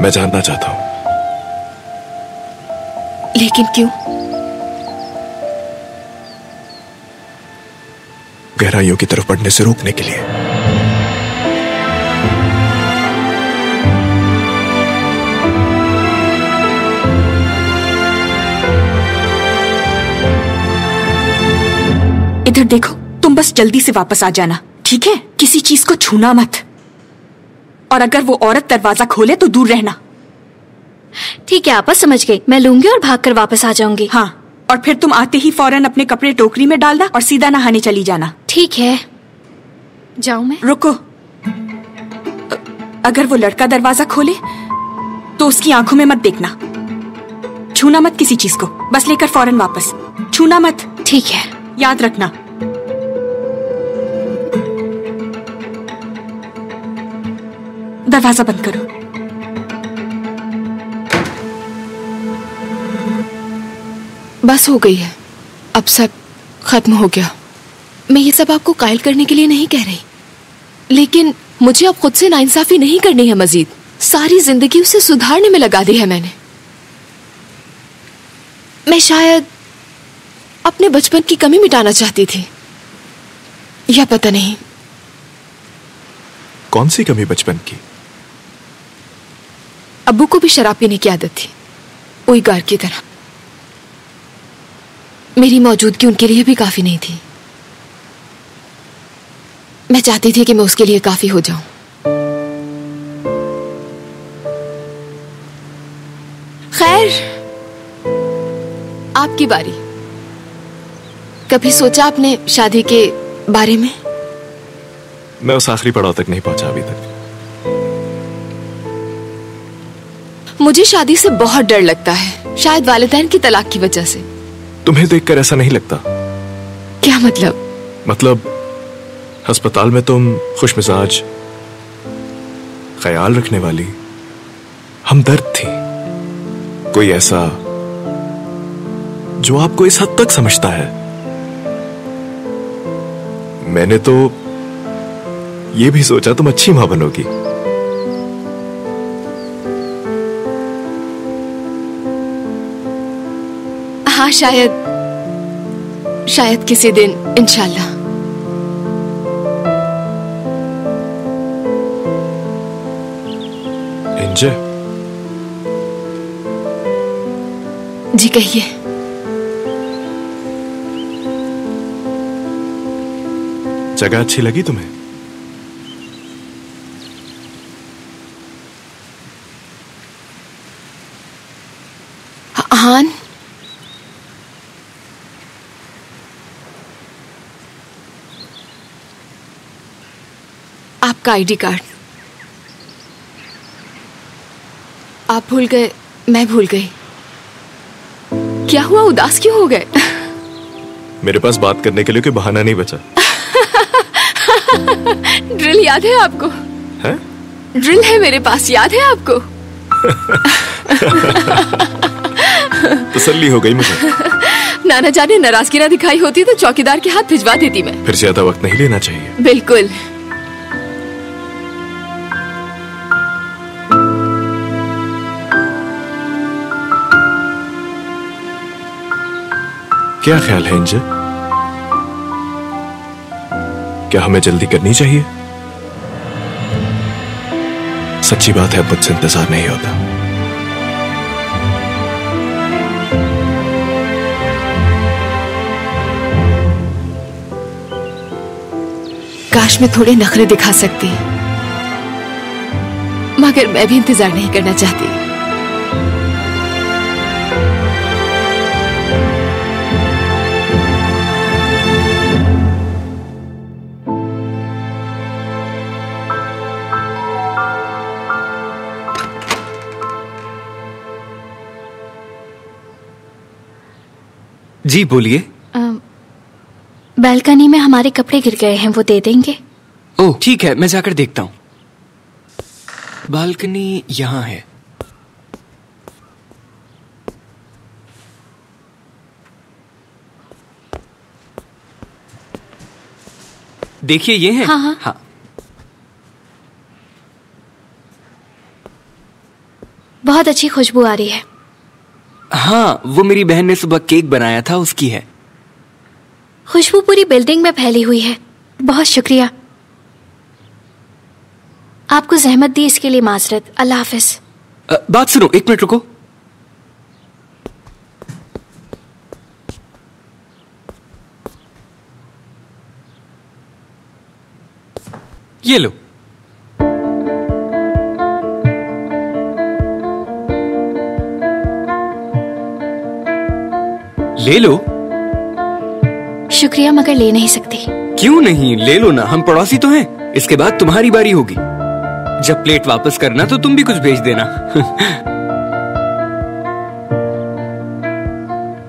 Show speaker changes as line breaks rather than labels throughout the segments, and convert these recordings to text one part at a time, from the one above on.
मैं जानना चाहता हूं।
लेकिन क्यों?
गहराइयों की तरफ बढ़ने से रोकने के लिए।
इधर देखो, तुम बस जल्दी से वापस आ जाना, ठीक है? किसी चीज को छूना मत, और अगर वो औरत दरवाजा खोले तो दूर रहना।
ठीक है आपा, समझ गई। मैं लूंगी और भागकर वापस आ जाऊंगी।
हाँ, और फिर तुम आते ही फौरन अपने कपड़े टोकरी में डालना और सीधा नहाने चली जाना।
ठीक है, जाऊं मैं?
रुको, अगर वो लड़का दरवाजा खोले तो उसकी आंखों में मत देखना। छूना मत किसी चीज को, बस लेकर फौरन वापस। छूना मत।
ठीक है,
याद रखना। दरवाजा बंद करो।
बस हो गई है, अब सब खत्म हो गया। मैं ये सब आपको कायल करने के लिए नहीं कह रही, लेकिन मुझे अब खुद से नाइंसाफी नहीं करनी है मजीद। सारी जिंदगी उसे सुधारने में लगा दी है मैंने। मैं शायद अपने बचपन की कमी मिटाना चाहती थी, या पता नहीं।
कौन सी कमी बचपन की?
अब्बू को भी शराब पीने की आदत थी, उइगार की तरह। मेरी मौजूदगी उनके लिए भी काफी नहीं थी। मैं चाहती थी कि मैं उसके लिए काफी हो जाऊं। खैर, आपकी बारी। कभी सोचा आपने शादी के बारे में?
मैं उस आखिरी पड़ाव तक नहीं पहुंचा अभी तक।
मुझे शादी से बहुत डर लगता है, शायद वालिदैन की तलाक की वजह से।
तुम्हें देखकर ऐसा नहीं लगता।
क्या मतलब?
मतलब अस्पताल में तुम खुशमिजाज, ख्याल रखने वाली, हमदर्द थी। कोई ऐसा जो आपको इस हद तक समझता है। मैंने तो ये भी सोचा तुम अच्छी मां बनोगी।
हाँ, शायद किसी दिन, इंशाल्लाह।
इंजे,
जी कहिए।
जगह अच्छी लगी तुम्हें?
हाँ, आपका आईडी कार्ड। आप भूल गए, मैं भूल गई। क्या हुआ, उदास क्यों हो गए?
मेरे पास बात करने के लिए कोई बहाना नहीं बचा।
ड्रिल याद है आपको?
है?
ड्रिल है मेरे पास, याद है आपको?
तसल्ली हो गई मुझे।
नाना जाने नाराजगी ना दिखाई होती तो चौकीदार के हाथ भिजवा देती मैं।
फिर ज्यादा वक्त नहीं लेना चाहिए।
बिल्कुल।
क्या ख्याल है इंजे? क्या हमें जल्दी करनी चाहिए? सच्ची बात है, अब मुझसे इंतजार नहीं होता।
काश मैं थोड़े नखरे दिखा सकती, मगर मैं भी इंतजार नहीं करना चाहती।
जी बोलिए।
बालकनी में हमारे कपड़े गिर गए हैं, वो दे देंगे?
ओह ठीक है, मैं जाकर देखता हूँ। बालकनी यहाँ है। देखिए ये है।
हाँ हाँ,
हाँ।
बहुत अच्छी खुशबू आ रही है।
हाँ, वो मेरी बहन ने सुबह केक बनाया था, उसकी है।
खुशबू पूरी बिल्डिंग में फैली हुई है। बहुत शुक्रिया। आपको जहमत दी इसके लिए माजरत। अल्लाह हाफिज।
बात सुनो, एक मिनट रुको। ये लो। ले लो।
शुक्रिया, मगर ले नहीं सकती।
क्यों नहीं, ले लो ना, हम पड़ोसी तो हैं। इसके बाद तुम्हारी बारी होगी। जब प्लेट वापस करना तो तुम भी कुछ भेज देना।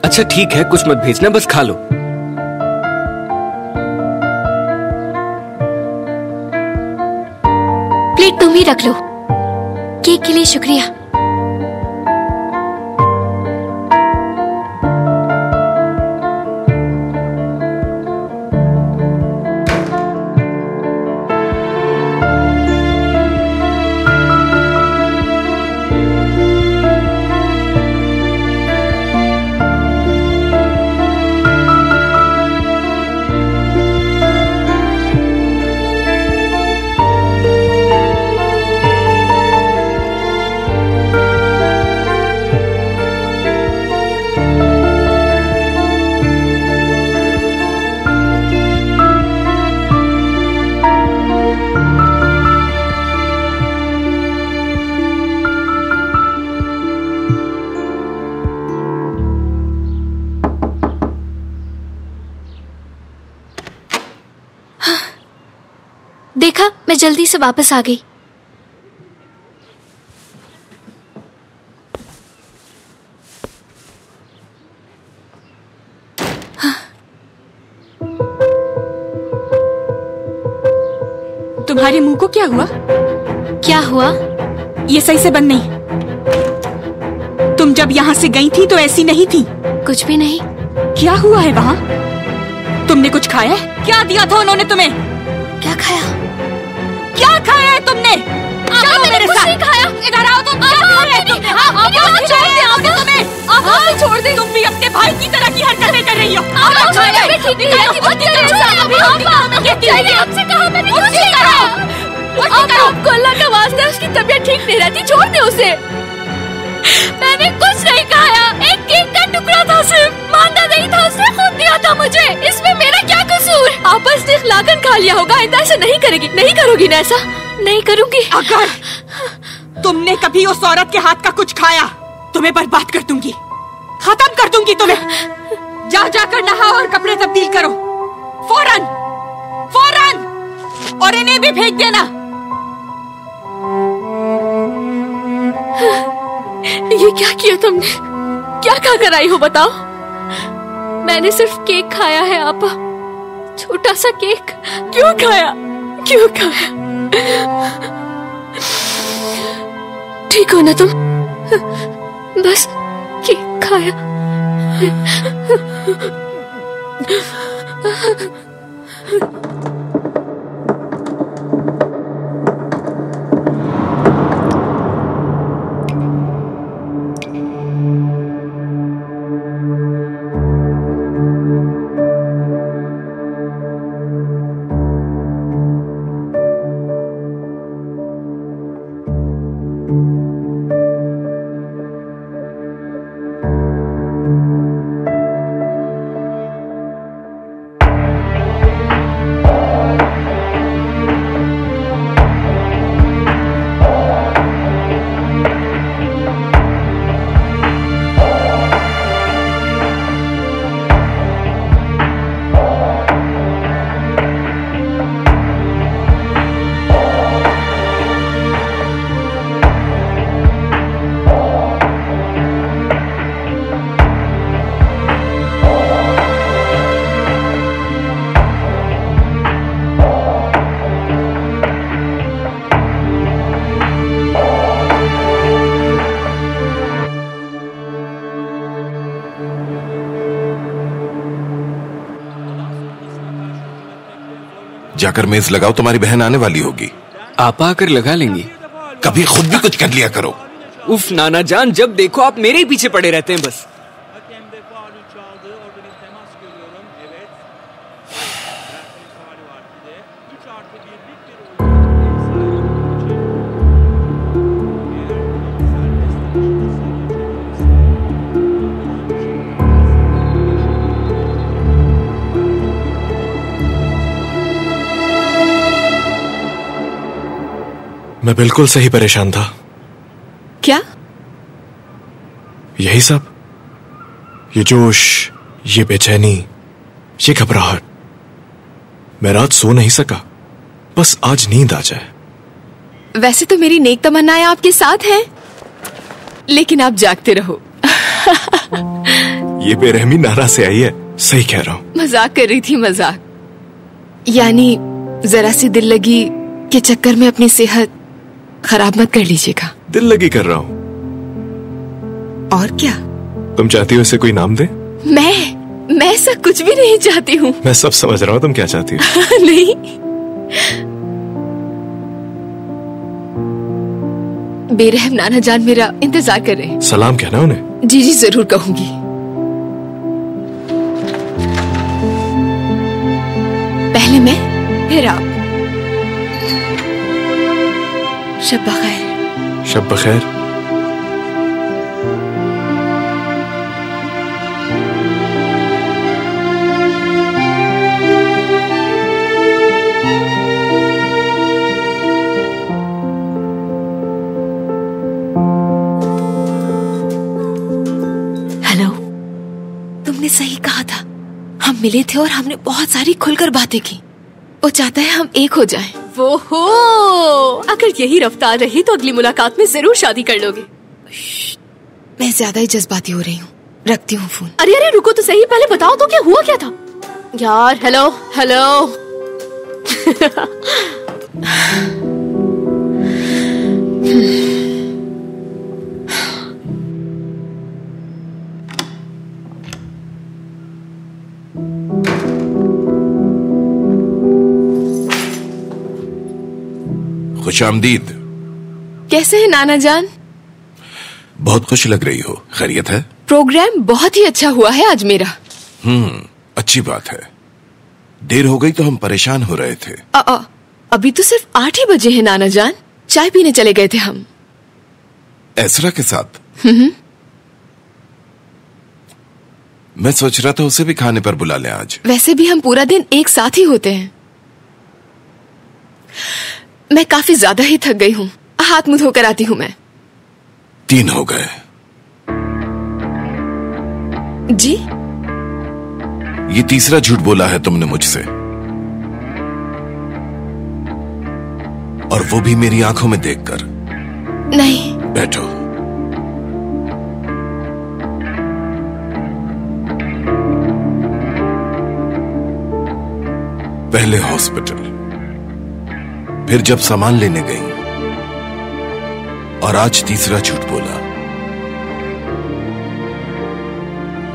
अच्छा ठीक है, कुछ मत भेजना, बस खा लो।
प्लेट तुम ही रख लो। केक के लिए शुक्रिया। देखा, मैं जल्दी से वापस आ गई।
तुम्हारे मुंह को क्या हुआ?
क्या हुआ?
ये सही से बंद नहीं। तुम जब यहाँ से गई थी तो ऐसी नहीं थी।
कुछ भी नहीं।
क्या हुआ है वहाँ? तुमने कुछ खाया है? क्या दिया था उन्होंने तुम्हें?
क्या खाया?
क्या खाया है तुमने? चलो मेरे साथ। नहीं खाया। इधर आओ तुम। क्या खाया है तुमने? छोड़ दे। तुम भी अपने भाई की तरह की हरकतें कर रही हो।
आपको अल्लाह का वास्ता, उसकी तबीयत ठीक नहीं रहती, छोड़ दे उसे। मैंने कुछ नहीं खाया, एक केक का टुकड़ा था सिर्फ, मानता नहीं था, उसने खुद दिया था मुझे, इसमें मेरा क्या कसूर? आपस ने इखलाकन खा लिया होगा, आइंदा ऐसा नहीं करेगी। नहीं करोगी ना ऐसा? नहीं करूंगी।
अगर तुमने कभी उस औरत के हाथ का कुछ खाया, तुम्हें बर्बाद कर दूंगी, खत्म कर दूंगी तुम्हें। जाकर नहाओ और कपड़े तब्दील करो, फौरन फौरन, और इन्हें भी फेंक देना।
ये क्या किया तुमने? क्या खा कर आई हो बताओ? मैंने सिर्फ केक खाया है आपा, छोटा सा केक। क्यों खाया? क्यों खाया? ठीक हो ना तुम? बस केक खाया।
जाकर मेज लगाओ, तुम्हारी बहन आने वाली होगी।
आप आकर लगा लेंगी।
कभी खुद भी कुछ कर लिया करो।
उफ नाना जान, जब देखो आप मेरे ही पीछे पड़े रहते हैं बस।
मैं बिल्कुल सही परेशान था।
क्या?
यही सब, ये जोश, ये बेचैनी, ये घबराहट। मैं रात सो नहीं सका, बस आज नींद आ जाए।
वैसे तो मेरी नेक तमन्नाएं आपके साथ हैं, लेकिन आप जागते रहो।
ये बेरहमी नारा से आई है, सही कह रहा हूँ।
मजाक कर रही थी, मजाक। यानी जरा सी दिल लगी के चक्कर में अपनी सेहत खराब मत कर लीजिएगा।
दिल लगी कर रहा हूँ।
और क्या?
तुम चाहती हो इसे कोई नाम दे?
मैं ऐसा कुछ भी नहीं चाहती हूँ।
मैं सब समझ रहा हूँ तुम क्या चाहती हो।
नहीं, बेरहम नाना जान मेरा इंतजार कर रहे हैं।
सलाम कहना उन्हें।
जी जी जरूर कहूंगी। पहले मैं, फिर आप। शब बखैर।
शब बखैर।
हेलो, तुमने सही कहा था। हम मिले थे और हमने बहुत सारी खुलकर बातें की। वो चाहता है हम एक हो जाएं।
वो हो, अगर यही रफ्तार रही तो अगली मुलाकात में जरूर शादी कर लोगे।
मैं ज्यादा ही जज्बाती हो रही हूँ, रखती हूँ फोन।
अरे अरे रुको तो सही, पहले बताओ तो क्या हुआ क्या था यार। Hello hello.
खुशामदीद।
कैसे हैं नाना जान?
बहुत खुश लग रही हो, खैरियत है?
प्रोग्राम बहुत ही अच्छा हुआ है आज मेरा।
अच्छी बात है। देर हो गई तो हम परेशान हो रहे थे।
अभी तो सिर्फ 8 ही बजे हैं नाना जान। चाय पीने चले गए थे हम।
एसरा के साथ? मैं सोच रहा था उसे भी खाने पर बुला लें आज।
वैसे भी हम पूरा दिन एक साथ ही होते हैं। मैं काफी ज्यादा ही थक गई हूँ, हाथ मुंह धोकर आती हूँ मैं।
3 हो गए।
जी?
ये तीसरा झूठ बोला है तुमने मुझसे, और वो भी मेरी आंखों में देखकर।
नहीं।
बैठो। पहले हॉस्पिटल, फिर जब सामान लेने गई, और आज तीसरा झूठ बोला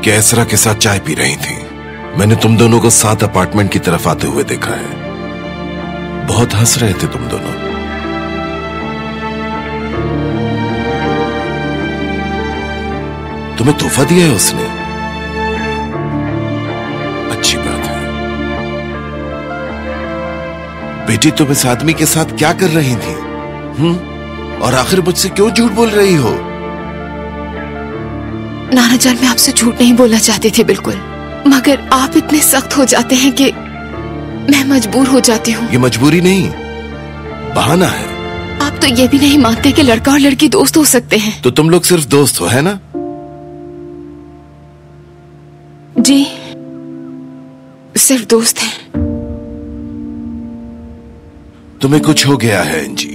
कि एसरा के साथ चाय पी रही थी। मैंने तुम दोनों को साथ अपार्टमेंट की तरफ आते हुए देखा है। बहुत हंस रहे थे तुम दोनों। तुम्हें तोहफा दिया है उसने? अच्छी बात है। बेटी तुम इस आदमी के साथ क्या कर रही थी? और आखिर मुझसे क्यों झूठ बोल रही हो?
नाना जान, मैं आपसे झूठ नहीं बोलना चाहती थी बिल्कुल, मगर आप इतने सख्त हो जाते हैं कि मैं मजबूर हो जाती हूँ।
ये मजबूरी नहीं, बहाना है।
आप तो ये भी नहीं मानते कि लड़का और लड़की दोस्त हो सकते हैं।
तो तुम लोग सिर्फ दोस्त हो, है ना?
जी, सिर्फ दोस्त हैं।
तुम्हें कुछ हो गया है एंजी,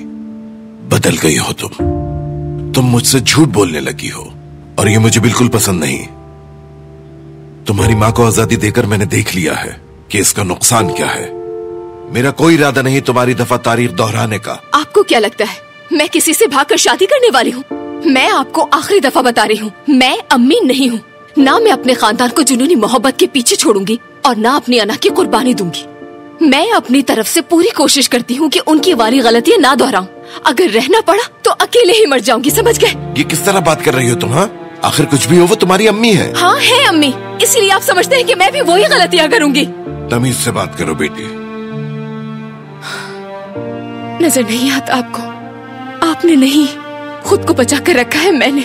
बदल गई हो तुम मुझसे झूठ बोलने लगी हो, और ये मुझे बिल्कुल पसंद नहीं। तुम्हारी माँ को आजादी देकर मैंने देख लिया है कि इसका नुकसान क्या है। मेरा कोई इरादा नहीं तुम्हारी दफा तारीख दोहराने का।
आपको क्या लगता है मैं किसी से भागकर शादी करने वाली हूँ? मैं आपको आखिरी दफा बता रही हूँ, मैं अम्मी नहीं हूँ। ना मैं अपने खानदान को जुनूनी मोहब्बत के पीछे छोड़ूंगी, और ना अपनी अना की कुर्बानी दूंगी। मैं अपनी तरफ से पूरी कोशिश करती हूँ कि उनकी वाली गलतियाँ ना दोहराऊं। अगर रहना पड़ा तो अकेले ही मर जाऊंगी, समझ गए?
ये किस तरह बात कर रही हो तुम? हाँ, आखिर कुछ भी हो वो तुम्हारी अम्मी है।
हाँ है अम्मी, इसलिए आप समझते हैं कि मैं भी वही गलतियाँ करूंगी।
तमीज से बात करो बेटी।
नजर नहीं आता आपको? आपने नहीं, खुद को बचा कर रखा है मैंने।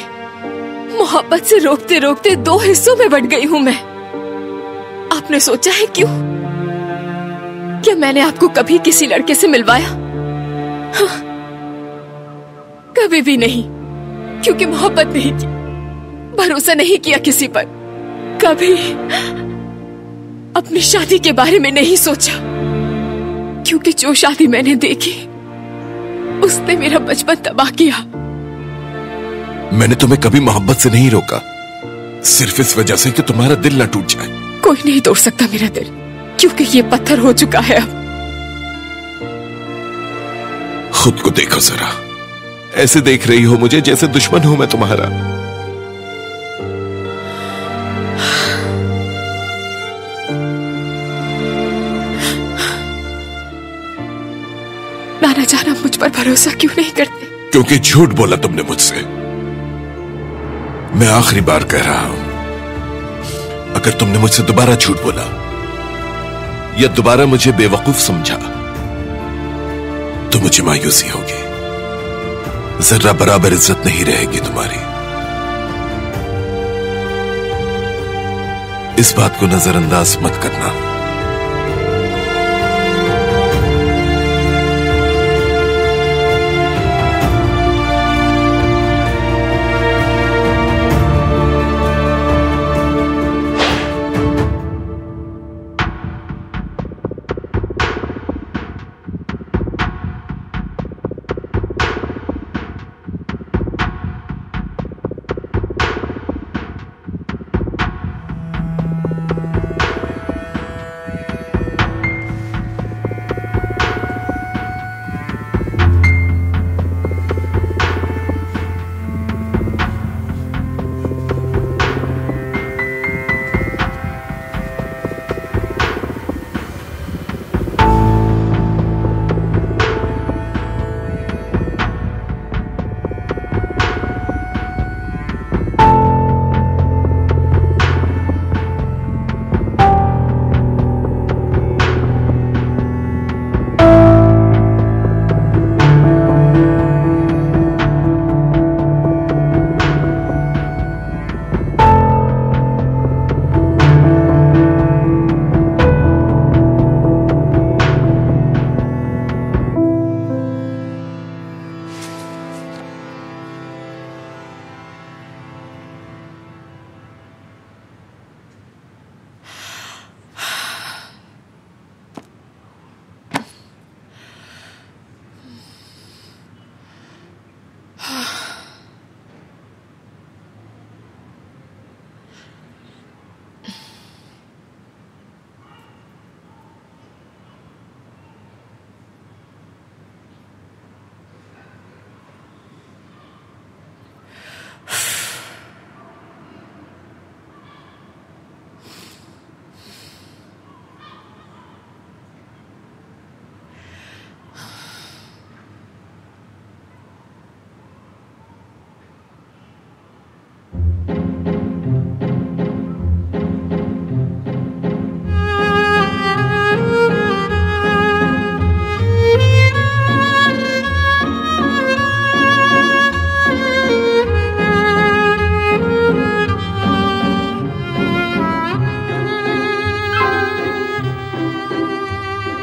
मोहब्बत से रोकते रोकते 2 हिस्सों में बंट गई हूँ मैं। आपने सोचा है क्यों? क्या मैंने आपको कभी किसी लड़के से मिलवाया? हाँ, कभी भी नहीं, क्योंकि मोहब्बत नहीं की, भरोसा नहीं किया किसी पर। कभी अपनी शादी के बारे में नहीं सोचा, क्योंकि जो शादी मैंने देखी उसने मेरा बचपन तबाह किया।
मैंने तुम्हें कभी मोहब्बत से नहीं रोका, सिर्फ इस वजह से कि तुम्हारा दिल ना टूट जाए।
कोई नहीं तोड़ सकता मेरा दिल, क्योंकि ये पत्थर हो चुका है अब।
खुद को देखो जरा, ऐसे देख रही हो मुझे जैसे दुश्मन हूं मैं तुम्हारा।
नाना जान, आप मुझ पर भरोसा क्यों नहीं करते?
क्योंकि झूठ बोला तुमने मुझसे। मैं आखिरी बार कह रहा हूं, अगर तुमने मुझसे दोबारा झूठ बोला या दोबारा मुझे बेवकूफ समझा तो मुझे मायूसी होगी। जरा बराबर इज्जत नहीं रहेगी तुम्हारी। इस बात को नजरअंदाज मत करना।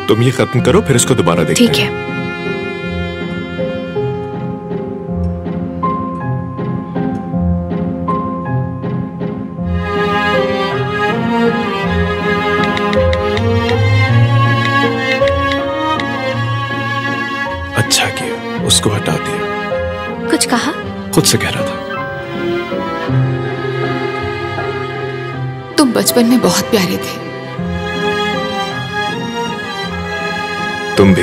तुम ये खत्म करो, फिर इसको दोबारा देखते हैं।
ठीक है।
अच्छा किया, उसको हटा दिया।
कुछ कहा?
खुद से कह रहा था।
तुम बचपन में बहुत प्यारे थे।
तुम भी।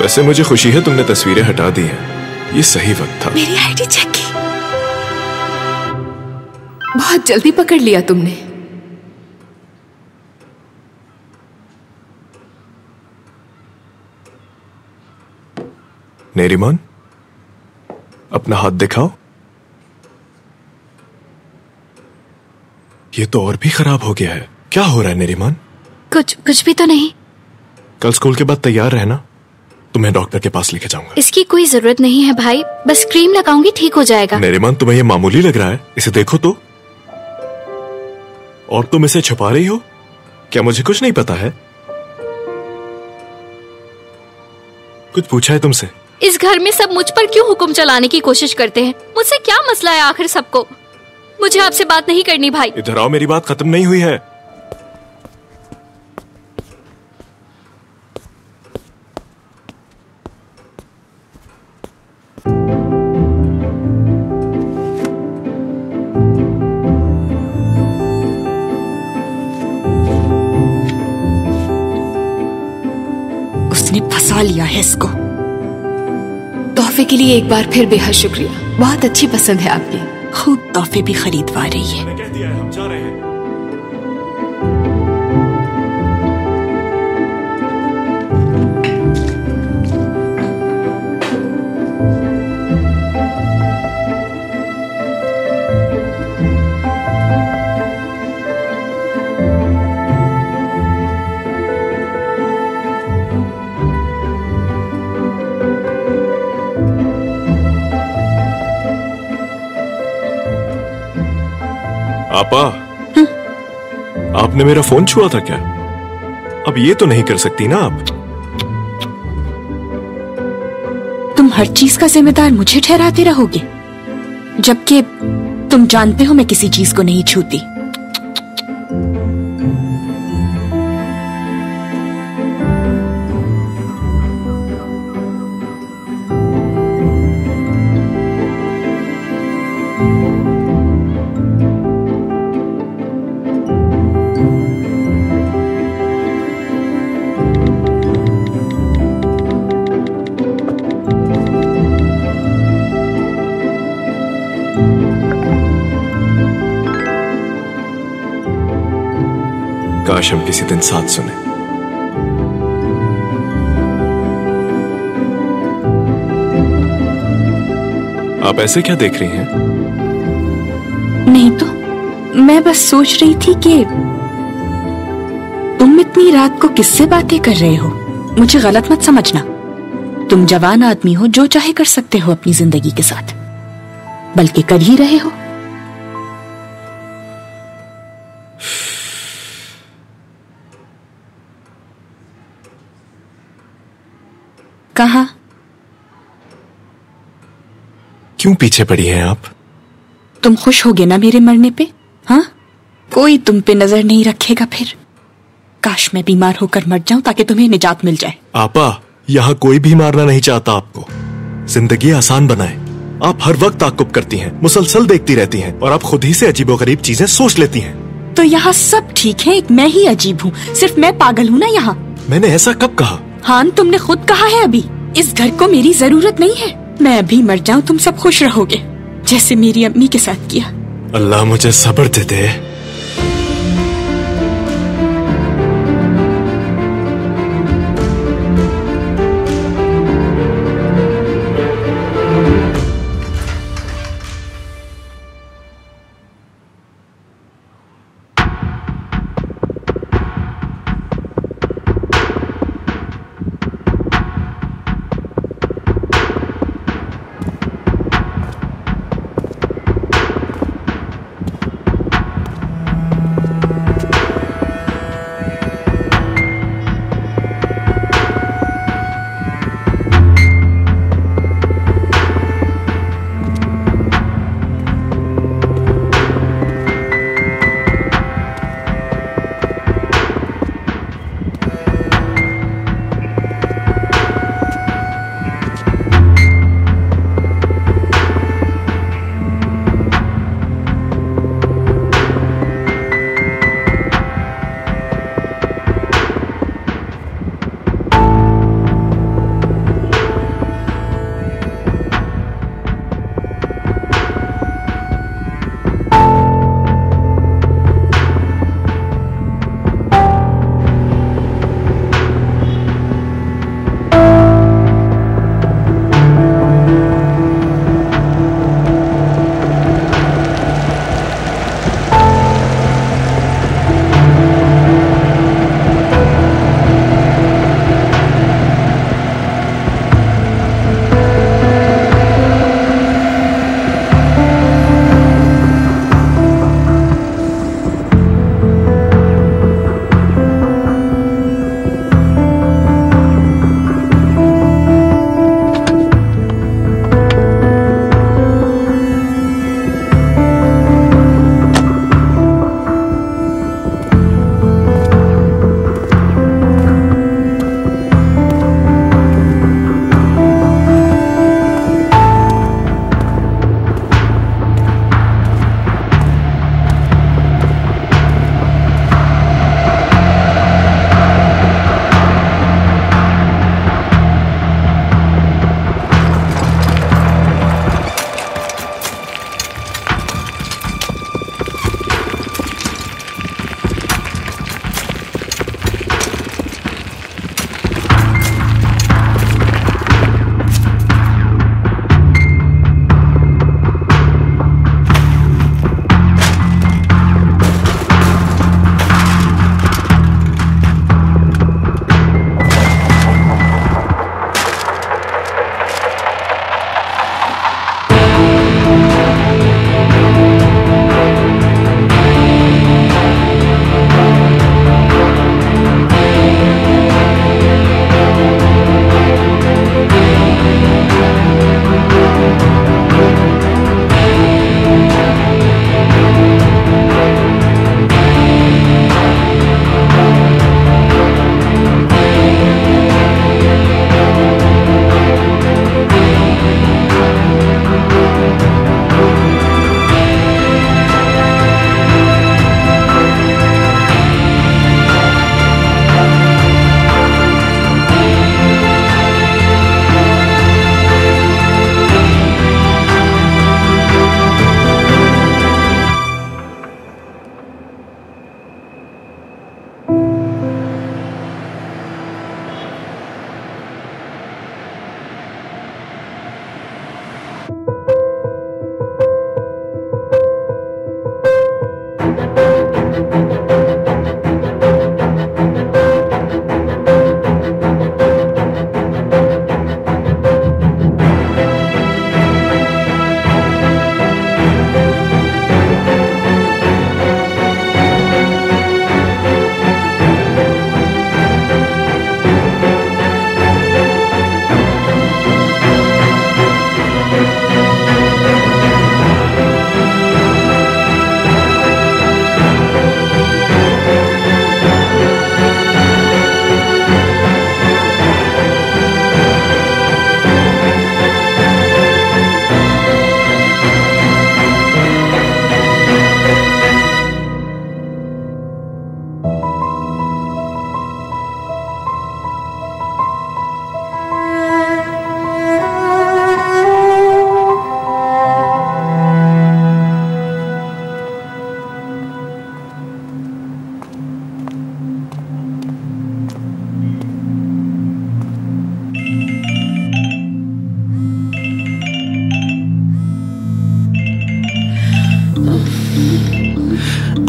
वैसे मुझे खुशी है तुमने तस्वीरें हटा दी हैं। ये सही वक्त था।
मेरी आईडी चेक की? बहुत जल्दी पकड़ लिया तुमने।
नेरिमान, अपना हाथ दिखाओ। ये तो और भी खराब हो गया है। क्या हो रहा है नेरिमान?
कुछ भी तो नहीं।
कल स्कूल के बाद तैयार रहना, तुम्हें डॉक्टर के पास लेके जाऊंगा।
इसकी कोई जरूरत नहीं है भाई, बस क्रीम लगाऊंगी ठीक हो जाएगा।
नेरिमान, तुम्हें ये मामूली लग रहा है? इसे देखो तो। और तुम इसे छुपा रही हो? क्या मुझे कुछ नहीं पता है? कुछ पूछा है तुमसे?
इस घर में सब मुझ पर क्यों हुक्म चलाने की कोशिश करते हैं? मुझसे क्या मसला है आखिर सबको? मुझे आपसे बात नहीं करनी भाई।
इधर आओ, मेरी बात खत्म नहीं हुई है।
उसने फंसा लिया है इसको।
तोहफे के लिए एक बार फिर बेहद शुक्रिया, बहुत अच्छी पसंद है आपकी।
खुद तोहफे भी खरीदवा रही है।
कह दिया है, हम जा रहे हैं। आपा, आपने मेरा फोन छुआ था क्या? अब ये तो नहीं कर सकती ना आप।
तुम हर चीज का जिम्मेदार मुझे ठहराते रहोगे, जबकि तुम जानते हो मैं किसी चीज को नहीं छूती।
काश हम किसी दिन साथ सुने। आप ऐसे क्या देख रही हैं?
नहीं तो मैं बस सोच रही थी कि तुम इतनी रात को किससे बातें कर रहे हो। मुझे गलत मत समझना, तुम जवान आदमी हो, जो चाहे कर सकते हो अपनी जिंदगी के साथ, बल्कि कर ही रहे हो। कहाँ?
क्यों पीछे पड़ी हैं आप?
तुम खुश होगे ना मेरे मरने पे? हाँ, कोई तुम पे नजर नहीं रखेगा फिर। काश मैं बीमार होकर मर जाऊं ताकि तुम्हें निजात मिल जाए।
आपा, यहाँ कोई भी मारना नहीं चाहता आपको। जिंदगी आसान बनाए। आप हर वक्त ताक़ुब करती हैं, मुसलसल देखती रहती हैं, और आप खुद ही से अजीबोगरीब चीजें सोच लेती हैं।
तो यहाँ सब ठीक है, एक मैं ही अजीब हूँ, सिर्फ मैं पागल हूँ ना यहाँ।
मैंने ऐसा कब कहा?
हाँ, तुमने खुद कहा है अभी। इस घर को मेरी जरूरत नहीं है। मैं अभी मर जाऊं, तुम सब खुश रहोगे, जैसे मेरी अम्मी के साथ किया।
अल्लाह मुझे सब्र दे दे।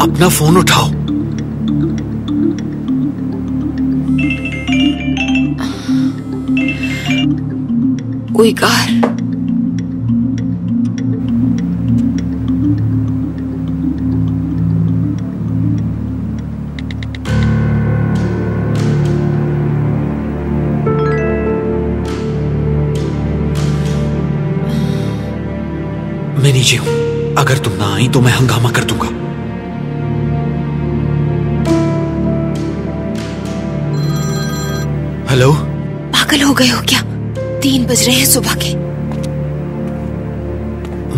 अपना फोन उठाओ।
उइगार,
मैं नीचे हूं, अगर तुम ना आई तो मैं हंगामा कर दूंगा। हेलो,
पागल हो गए हो क्या? 3 बज रहे हैं सुबह के।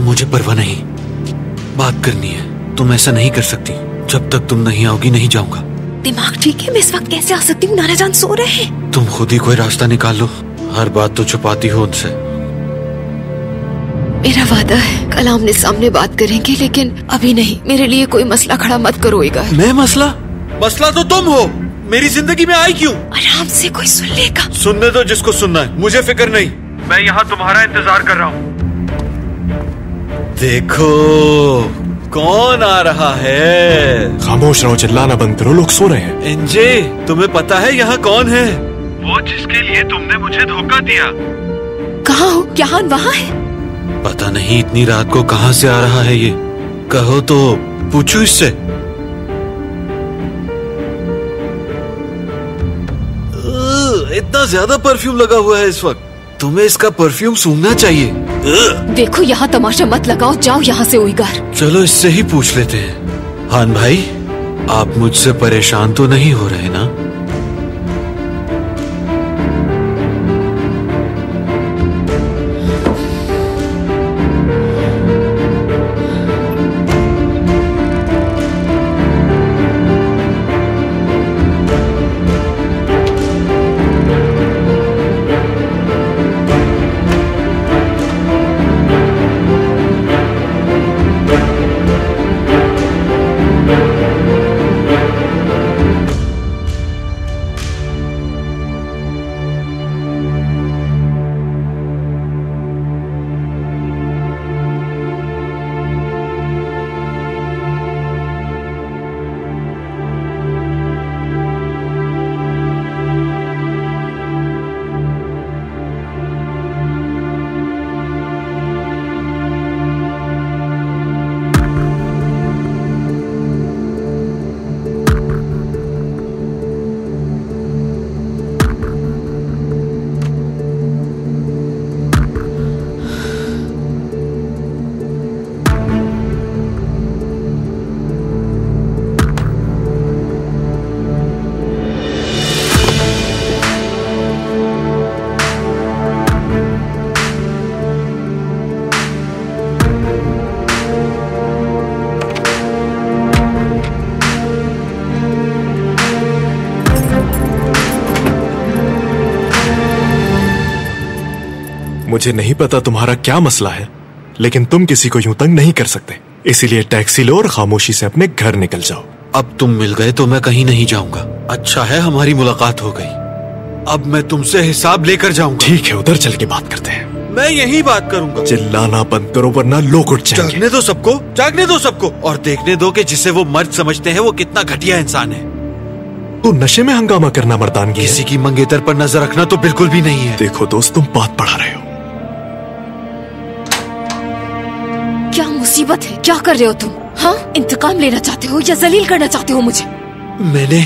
मुझे परवाह नहीं, बात करनी है। तुम ऐसा नहीं कर सकती। जब तक तुम नहीं आओगी नहीं जाऊंगा।
दिमाग ठीक है? मैं इस वक्त कैसे आ सकती हूँ? नाना जान सो रहे हैं।
तुम खुद ही कोई रास्ता निकाल लो। हर बात तो छुपाती हो उनसे।
मेरा वादा है कल आमने सामने बात करेंगे, लेकिन अभी नहीं। मेरे लिए कोई मसला खड़ा मत करो इगार।
मैं मसला? मसला तो तुम हो। मेरी जिंदगी में आई क्यों?
आराम से, कोई सुन लेगा।
सुनने दो जिसको सुनना है, मुझे फिक्र नहीं। मैं यहाँ तुम्हारा इंतजार कर रहा हूँ। देखो कौन आ रहा है।
खामोश रहो, चिल्लाना बंद करो, लोग सो रहे हैं।
एनजे, तुम्हें पता है यहाँ कौन है? वो जिसके लिए तुमने मुझे धोखा दिया।
कहाँ हो? यहान वहाँ है?
पता नहीं इतनी रात को कहाँ से आ रहा है ये। कहो तो पूछो इससे। इतना ज्यादा परफ्यूम लगा हुआ है इस वक्त। तुम्हें इसका परफ्यूम सूंघना चाहिए।
देखो यहाँ तमाशा मत लगाओ, जाओ यहाँ से उइगार।
चलो इससे ही पूछ लेते हैं। हान भाई, आप मुझसे परेशान तो नहीं हो रहे ना?
मुझे नहीं पता तुम्हारा क्या मसला है, लेकिन तुम किसी को यूं तंग नहीं कर सकते। इसीलिए टैक्सी लो और खामोशी से अपने घर निकल जाओ।
अब तुम मिल गए तो मैं कहीं नहीं जाऊंगा। अच्छा है हमारी मुलाकात हो गई। अब मैं तुमसे हिसाब लेकर जाऊंगा।
ठीक है, उधर चल के बात करते हैं।
मैं यही बात करूंगा।
चिल्लाना बंद करो वरना लोग उठ जाएंगे।
जागने दो सबको, जागने दो सबको, और देखने दो कि जिसे वो मर्द समझते हैं वो कितना घटिया इंसान है।
तू नशे में हंगामा करना मर्दानगी है।
किसी की मंगेतर पर नजर रखना तो बिल्कुल भी नहीं है।
देखो दोस्त, तुम बात बढ़ा रहे हो।
क्या मुसीबत है? क्या कर रहे हो तुम? हाँ, इंतकाम लेना चाहते हो या जलील करना चाहते हो मुझे?
मैंने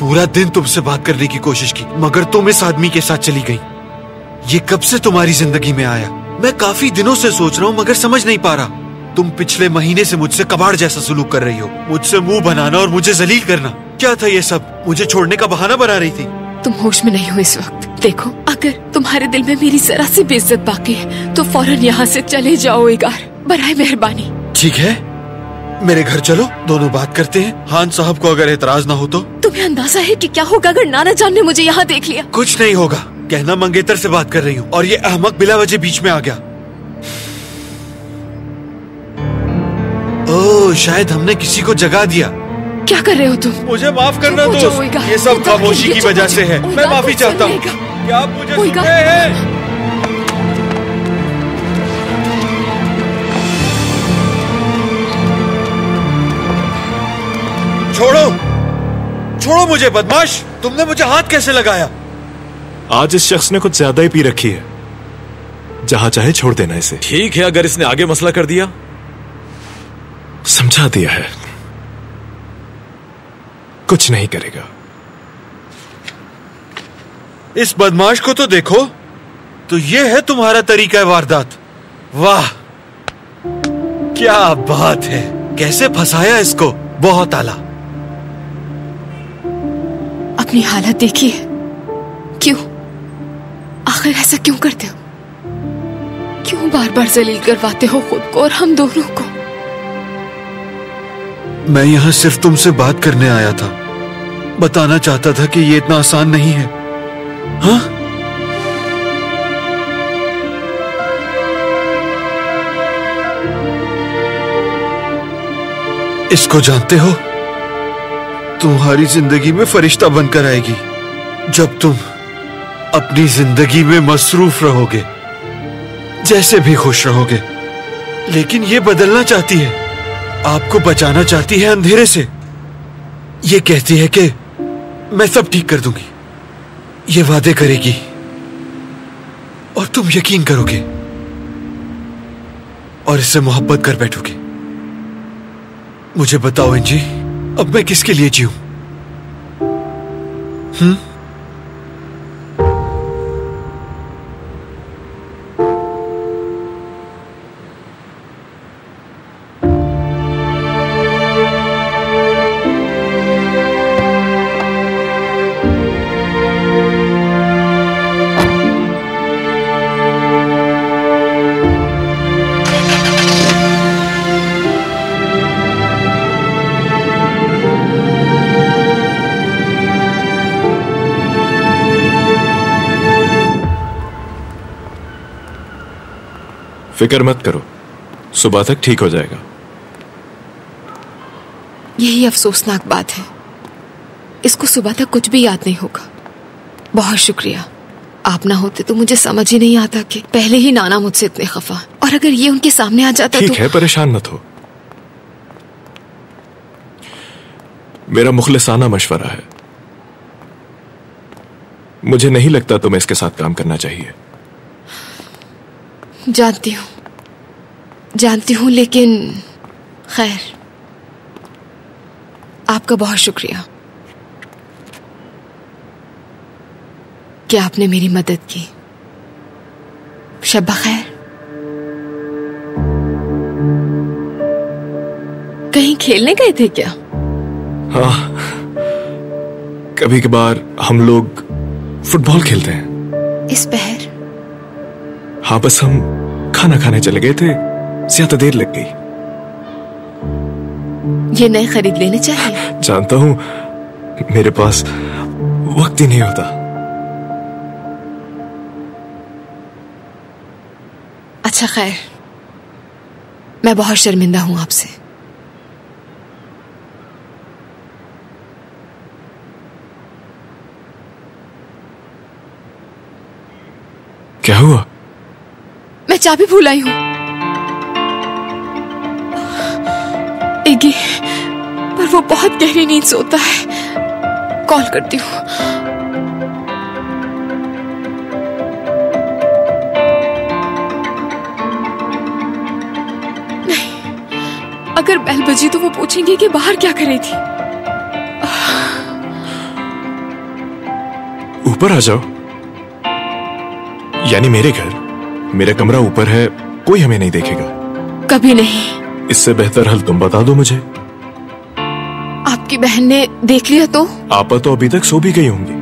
पूरा दिन तुमसे बात करने की कोशिश की, मगर तुम इस आदमी के साथ चली गई। ये कब से तुम्हारी जिंदगी में आया? मैं काफी दिनों से सोच रहा हूँ मगर समझ नहीं पा रहा। तुम पिछले महीने से मुझसे कबाड़ जैसा सलूक कर रही हो, मुझसे मुंह बनाना और मुझे जलील करना। क्या था ये सब? मुझे छोड़ने का बहाना बना रही थी।
तुम होश में नहीं हो इस वक्त। देखो, अगर तुम्हारे दिल में मेरी जरा सी बेइज्जत बाकी है तो फौरन यहाँ से चले जाओ एगार, बराए मेहरबानी।
ठीक है, मेरे घर चलो, दोनों बात करते हैं। खान साहब को अगर एतराज ना हो तो।
तुम्हें अंदाजा है कि क्या होगा अगर नाना जान ने मुझे यहाँ देख लिया?
कुछ नहीं होगा, कहना मंगेतर से बात कर रही हूँ और ये अहमक बिला वजह बीच में आ गया। ओह, शायद हमने किसी को जगा दिया।
क्या कर रहे हो तुम?
मुझे माफ करना दोस्त, ये सब खामोशी की वजह से है। मैं माफी चाहता हूँ। क्या आप मुझे सुन रहे हैं? छोड़ो, छोड़ो मुझे बदमाश! तुमने मुझे हाथ कैसे लगाया?
आज इस शख्स ने कुछ ज्यादा ही पी रखी है। जहां चाहे छोड़ देना इसे।
ठीक है, अगर इसने आगे मसला कर दिया।
समझा दिया है, कुछ नहीं करेगा।
इस बदमाश को तो देखो, तो ये है तुम्हारा तरीका वारदात। वाह, क्या बात है! कैसे फंसाया इसको, बहुत आला।
अपनी हालत देखिए। क्यों? आखिर ऐसा क्यों करते हो? क्यों बार बार जलील करवाते हो खुद को और हम दोनों को?
मैं यहाँ सिर्फ तुमसे बात करने आया था, बताना चाहता था कि ये इतना आसान नहीं है। हाँ? इसको जानते हो? तुम्हारी जिंदगी में फरिश्ता बनकर आएगी जब तुम अपनी जिंदगी में मसरूफ रहोगे, जैसे भी खुश रहोगे। लेकिन ये बदलना चाहती है, आपको बचाना चाहती है अंधेरे से। ये कहती है कि मैं सब ठीक कर दूंगी, ये वादे करेगी और तुम यकीन करोगे और इससे मोहब्बत कर बैठोगे। मुझे बताओ एंजी, अब मैं किसके लिए जीऊं?
फिक्र मत करो, सुबह तक ठीक हो जाएगा।
यही अफसोसनाक बात है, इसको सुबह तक कुछ भी याद नहीं होगा। बहुत शुक्रिया, आप ना होते तो मुझे समझ ही नहीं आता कि पहले ही नाना मुझसे इतने खफा, और अगर ये उनके सामने आ जाता
ठीक
तो।
है, परेशान मत हो। मेरा मुखलिसाना मशवरा है, मुझे नहीं लगता तुम्हें इसके साथ काम करना चाहिए।
जानती हूं, लेकिन खैर, आपका बहुत शुक्रिया कि आपने मेरी मदद की। शब खैर। कहीं खेलने गए थे क्या?
हाँ, कभी कभार हम लोग फुटबॉल खेलते हैं।
इस पहर?
हाँ, बस हम खाना खाने चले गए थे, ज्यादा देर लग गई।
ये नए खरीद लेने चाहिए।
जानता हूं, मेरे पास वक्त ही नहीं होता।
अच्छा खैर, मैं बहुत शर्मिंदा हूं आपसे।
क्या हुआ?
मैं चाबी भूल आई हूँ। एगी, पर वो बहुत गहरी नींद सोता है। कॉल करती हूँ। नहीं, अगर बेल बजी तो वो पूछेंगे कि बाहर क्या कर रही थी।
ऊपर आ जाओ। यानी मेरे घर, मेरा कमरा ऊपर है, कोई हमें नहीं देखेगा।
कभी नहीं।
इससे बेहतर हल तुम बता दो मुझे।
आपकी बहन ने देख लिया तो?
आपा तो अभी तक सो भी गई होंगी।